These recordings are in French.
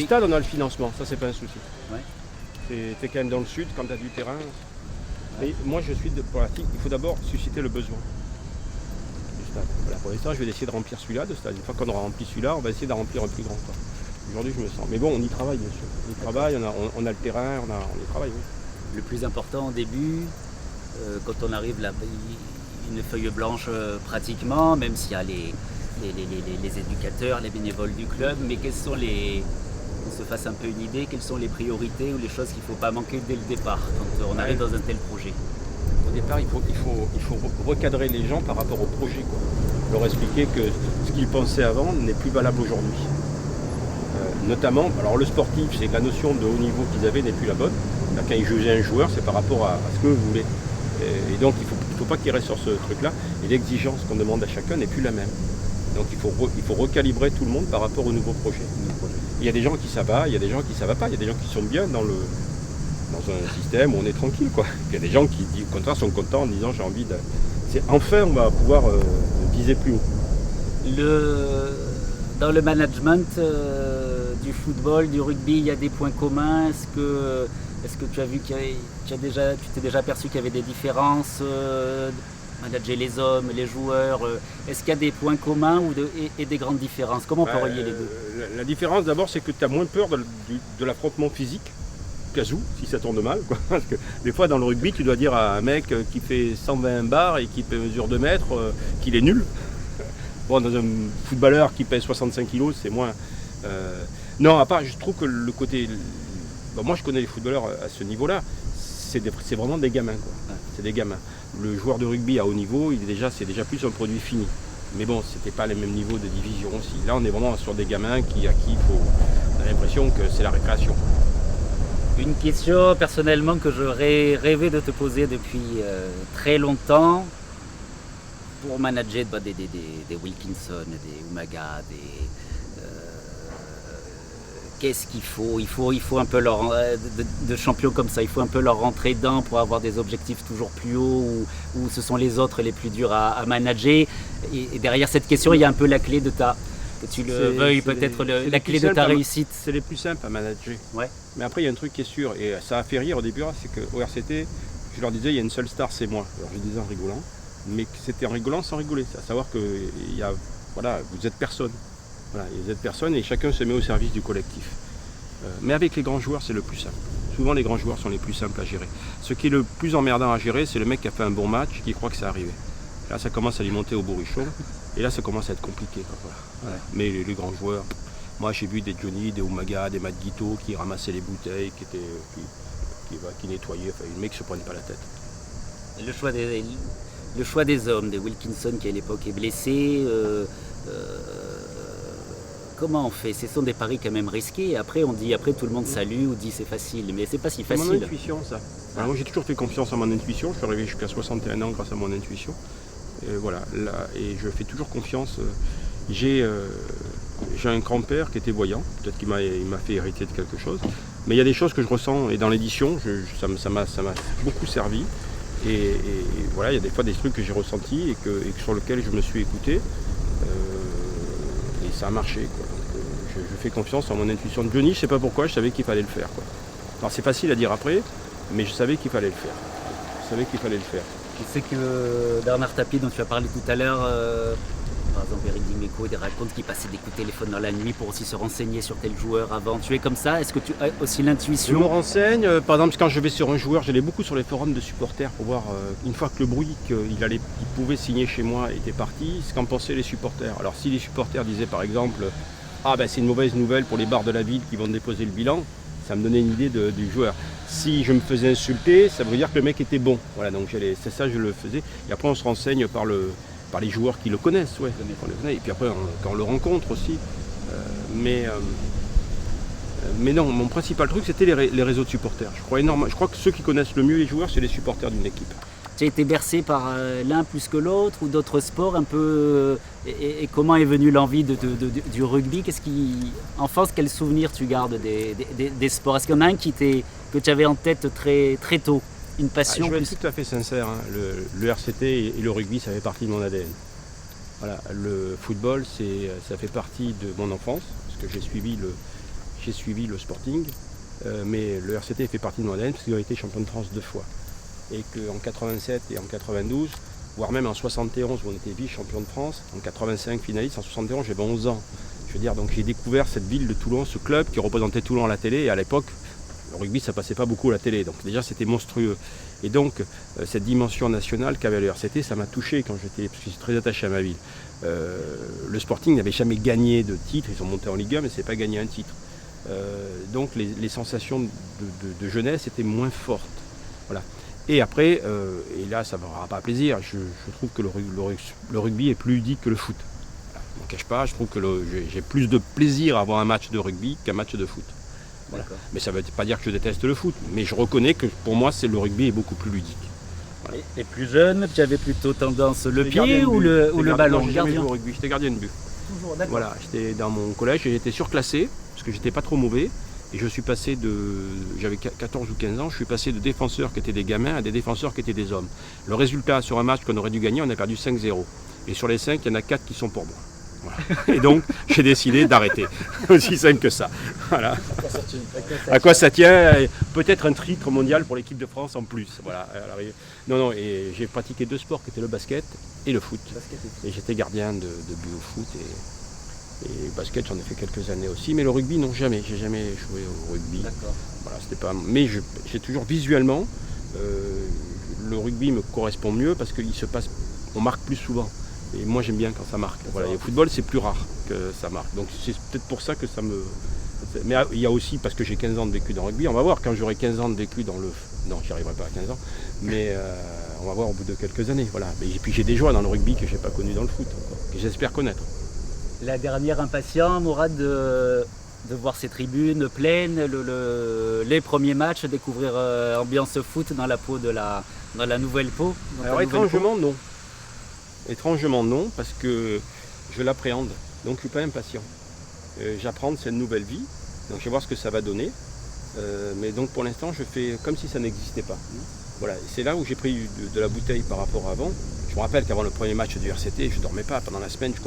stade, on a le financement, ça c'est pas un souci. Ouais. T'es quand même dans le sud, quand tu as du terrain. Mais moi je suis pour la il faut d'abord susciter le besoin du stade. Voilà, pour l'instant je vais essayer de remplir celui-là de stade. Une fois qu'on aura rempli celui-là, on va essayer d'en remplir un plus grand. Quoi. Aujourd'hui je me sens. Mais bon, on y travaille bien sûr. On y travaille, on a le terrain, on y travaille, oui. Le plus important au début, quand on arrive là, une feuille blanche pratiquement, même s'il y a les éducateurs, les bénévoles du club, mais quels sont qu'on se fasse un peu une idée, quelles sont les priorités ou les choses qu'il ne faut pas manquer dès le départ quand on arrive dans un tel projet? Au départ, il faut recadrer les gens par rapport au projet. Quoi. Leur expliquer que ce qu'ils pensaient avant n'est plus valable aujourd'hui. Notamment, alors le sportif, c'est que la notion de haut niveau qu'ils avaient n'est plus la bonne. Là, quand ils jugeaient un joueur, c'est par rapport à ce que vous voulez. Et donc, il ne faut pas qu'ils restent sur ce truc-là. Et l'exigence qu'on demande à chacun n'est plus la même. Donc, il faut recalibrer tout le monde par rapport au nouveau projet. Il y a des gens qui ça va, il y a des gens qui ça va pas. Il y a des gens qui sont bien dans un système où on est tranquille. Quoi. Il y a des gens qui, au contraire, sont contents en disant j'ai envie de... Enfin, on va pouvoir viser plus haut. Dans le management du football, du rugby, il y a des points communs. Est-ce que tu as vu tu t'es déjà aperçu qu'il y avait des différences, manager les hommes, les joueurs, est-ce qu'il y a des points communs et des grandes différences? Comment on peut relier les deux? La différence d'abord, c'est que tu as moins peur de l'affrontement physique, cas où, si ça tourne mal. Quoi. Parce que des fois dans le rugby, tu dois dire à un mec qui fait 120 bars et qui mesure 2 mètres qu'il est nul. Bon, dans un footballeur qui pèse 65 kilos, c'est moins... Non, à part, je trouve que le côté... Bon, moi, je connais les footballeurs à ce niveau-là. C'est vraiment des gamins, quoi. Ouais. C'est des gamins. Le joueur de rugby à haut niveau, c'est déjà plus un produit fini. Mais bon, c'était pas les mêmes niveaux de division aussi. Là, on est vraiment sur des gamins on a l'impression que c'est la récréation. Une question, personnellement, que j'aurais rêvé de te poser depuis très longtemps. Pour manager des Wilkinson, des Umaga, qu'est-ce qu'il faut? Il faut un peu de champions comme ça, il faut un peu leur rentrer dedans pour avoir des objectifs toujours plus hauts ou ce sont les autres les plus durs à manager. Et derrière cette question, il y a un peu la clé de que tu le veuilles, peut-être la clé de ta réussite. C'est les plus simples à manager. Ouais. Mais après, il y a un truc qui est sûr, et ça a fait rire au début, c'est qu'au RCT, je leur disais, il y a une seule star, c'est moi. Alors je disais en rigolant. Mais c'était en rigolant sans rigoler, c'est à savoir que vous êtes personne. Voilà, vous êtes personne et chacun se met au service du collectif. Mais avec les grands joueurs, c'est le plus simple. Souvent, les grands joueurs sont les plus simples à gérer. Ce qui est le plus emmerdant à gérer, c'est le mec qui a fait un bon match, qui croit que c'est arrivé. Là, ça commence à lui monter au bourrichon, et là, ça commence à être compliqué. Quoi, voilà. Voilà. Mais les grands joueurs, moi, j'ai vu des Johnny, des Umaga, des Matt Guito qui ramassaient les bouteilles, qui nettoyaient. Enfin, les mecs ne se prennent pas la tête. Le choix des hommes, des Wilkinson qui à l'époque est blessé, comment on fait? Ce sont des paris quand même risqués. Après, tout le monde salue ou dit c'est facile, mais c'est pas si facile. C'est mon intuition, ça. Alors, moi, j'ai toujours fait confiance à mon intuition. Je suis arrivé jusqu'à 61 ans grâce à mon intuition. Et voilà, et je fais toujours confiance. J'ai un grand-père qui était voyant. Peut-être qu'il m'a fait hériter de quelque chose. Mais il y a des choses que je ressens, et dans l'édition, ça m'a beaucoup servi. Et voilà, il y a des fois des trucs que j'ai ressentis et sur lesquels je me suis écouté. Et ça a marché. Quoi. Donc, je fais confiance en mon intuition de Johnny, je ne sais pas pourquoi, je savais qu'il fallait le faire. Quoi. Alors c'est facile à dire après, mais je savais qu'il fallait le faire. Je sais que Bernard Tapie, dont tu as parlé tout à l'heure, par exemple Eric Dimeco, il raconte qu'il passait des coups de téléphone dans la nuit pour aussi se renseigner sur tel joueur avant. Tu es comme ça? Est-ce que tu as aussi l'intuition? Je me renseigne, par exemple quand je vais sur un joueur, j'allais beaucoup sur les forums de supporters pour voir une fois que le bruit qu'il pouvait signer chez moi était parti, ce qu'en pensaient les supporters. Alors si les supporters disaient par exemple c'est une mauvaise nouvelle pour les bars de la ville qui vont déposer le bilan, ça me donnait une idée du joueur. Si je me faisais insulter, ça veut dire que le mec était bon. Voilà, donc c'est ça, je le faisais. Et après on se renseigne par les joueurs qui le connaissent, ouais. Et puis après, quand on le rencontre aussi. Mais non, mon principal truc, c'était les réseaux de supporters. Je crois que ceux qui connaissent le mieux les joueurs, c'est les supporters d'une équipe. Tu as été bercé par l'un plus que l'autre ou d'autres sports un peu et comment est venue l'envie du rugby? Enfance, quels souvenirs tu gardes des sports? Est-ce qu'il y en a un que tu avais en tête très, très tôt? Une passion? Je vais être tout à fait sincère, hein. Le RCT et le rugby, ça fait partie de mon ADN. Voilà, le football, ça fait partie de mon enfance, parce que j'ai j'ai suivi le Sporting, mais le RCT fait partie de mon ADN parce qu'il a été champion de France 2 fois. Et qu'en 87 et en 92, voire même en 71 où on était vice-champion de France, en 85 finaliste, en 71 j'avais 11 ans. Je veux dire, donc j'ai découvert cette ville de Toulon, ce club qui représentait Toulon à la télé, et à l'époque, le rugby ça passait pas beaucoup à la télé, donc déjà c'était monstrueux. Et donc cette dimension nationale qu'avait le RCT, ça m'a touché quand j'étais, parce que je suis très attaché à ma ville. Le Sporting n'avait jamais gagné de titre, ils sont montés en Ligue 1 mais c'est pas gagné un titre. Donc les sensations de jeunesse étaient moins fortes. Voilà. Et après, et là ça ne me fera pas plaisir, je trouve que le rugby est plus ludique que le foot. Voilà. Je m'en cache pas, je trouve que j'ai plus de plaisir à voir un match de rugby qu'un match de foot. Voilà. Mais ça ne veut pas dire que je déteste le foot, mais je reconnais que pour moi le rugby est beaucoup plus ludique. Voilà. Et plus jeune, tu avais plutôt tendance le pied ou le ballon? J'ai jamais joué au rugby, j'étais gardien de but. Toujours, d'accord. Voilà, j'étais dans mon collège et j'étais surclassé, parce que j'étais pas trop mauvais. Et je suis passé j'avais 14 ou 15 ans, je suis passé de défenseurs qui étaient des gamins à des défenseurs qui étaient des hommes. Le résultat sur un match qu'on aurait dû gagner, on a perdu 5-0. Et sur les 5, il y en a 4 qui sont pour moi. Voilà. Et donc, j'ai décidé d'arrêter. Aussi simple que ça. Voilà. À quoi ça tient? Peut-être un titre mondial pour l'équipe de France en plus. Voilà. Non, et j'ai pratiqué 2 sports qui étaient le basket et le foot. Et j'étais gardien de but au foot. Et basket, j'en ai fait quelques années aussi, mais le rugby, non, jamais. J'ai jamais joué au rugby. D'accord. Voilà, c'était pas. Mais j'ai toujours visuellement, le rugby me correspond mieux parce on marque plus souvent. Et moi, j'aime bien quand ça marque. Voilà. Et au football, c'est plus rare que ça marque. Donc c'est peut-être pour ça que ça me. Mais il y a aussi parce que j'ai 15 ans de vécu dans le rugby. On va voir quand j'aurai 15 ans de vécu dans le. Non, j'y arriverai pas à 15 ans. Mais on va voir au bout de quelques années. Voilà. Et puis j'ai des joies dans le rugby que j'ai pas connues dans le foot, que j'espère connaître. La dernière impatient, Mourad, de voir ces tribunes pleines, les premiers matchs, découvrir ambiance foot dans la peau dans la nouvelle peau. Alors étrangement non. Étrangement non, parce que je l'appréhende, donc je ne suis pas impatient. J'apprends de cette nouvelle vie, donc je vais voir ce que ça va donner. Mais donc pour l'instant je fais comme si ça n'existait pas. Voilà, c'est là où j'ai pris de la bouteille par rapport à avant. Je me rappelle qu'avant le premier match du RCT, je ne dormais pas. Pendant la semaine, je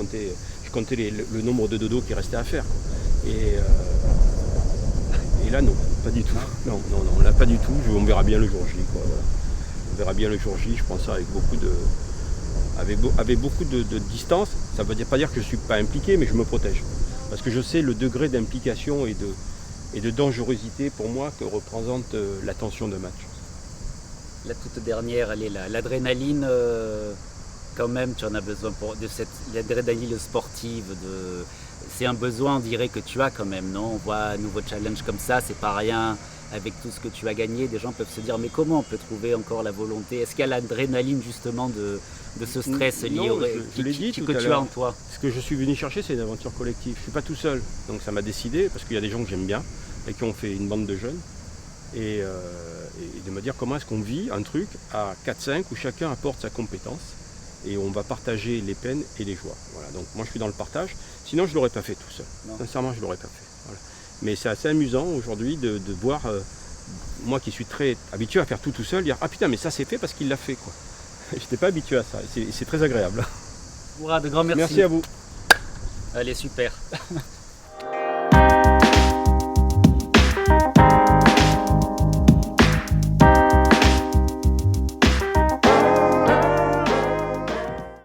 comptais le nombre de dodos qui restait à faire. Et là, non, pas du tout. Non, là, pas du tout. On verra bien le jour J. Quoi. On verra bien le jour J. Je prends ça avec beaucoup de distance. Ça ne veut pas dire que je ne suis pas impliqué, mais je me protège. Parce que je sais le degré d'implication et de dangerosité pour moi que représente la tension de match. La toute dernière, elle est l'adrénaline, quand même, tu en as besoin l'adrénaline sportive. C'est un besoin, on dirait, que tu as quand même, non? On voit un nouveau challenge comme ça, c'est pas rien. Avec tout ce que tu as gagné, des gens peuvent se dire, mais comment on peut trouver encore la volonté? Est-ce qu'il y a l'adrénaline justement de ce stress lié que tu as en toi? Ce que je suis venu chercher, c'est une aventure collective. Je ne suis pas tout seul, donc ça m'a décidé, parce qu'il y a des gens que j'aime bien et qui ont fait une bande de jeunes. Et de me dire comment est-ce qu'on vit un truc à 4-5 où chacun apporte sa compétence et on va partager les peines et les joies. Voilà, donc moi je suis dans le partage, sinon je ne l'aurais pas fait tout seul. Non. Sincèrement, je ne l'aurais pas fait. Voilà. Mais c'est assez amusant aujourd'hui de voir, moi qui suis très habitué à faire tout seul, dire ah putain mais ça c'est fait parce qu'il l'a fait quoi. Je n'étais pas habitué à ça, c'est très agréable. Mourad, grand merci. Merci à vous. Allez, super.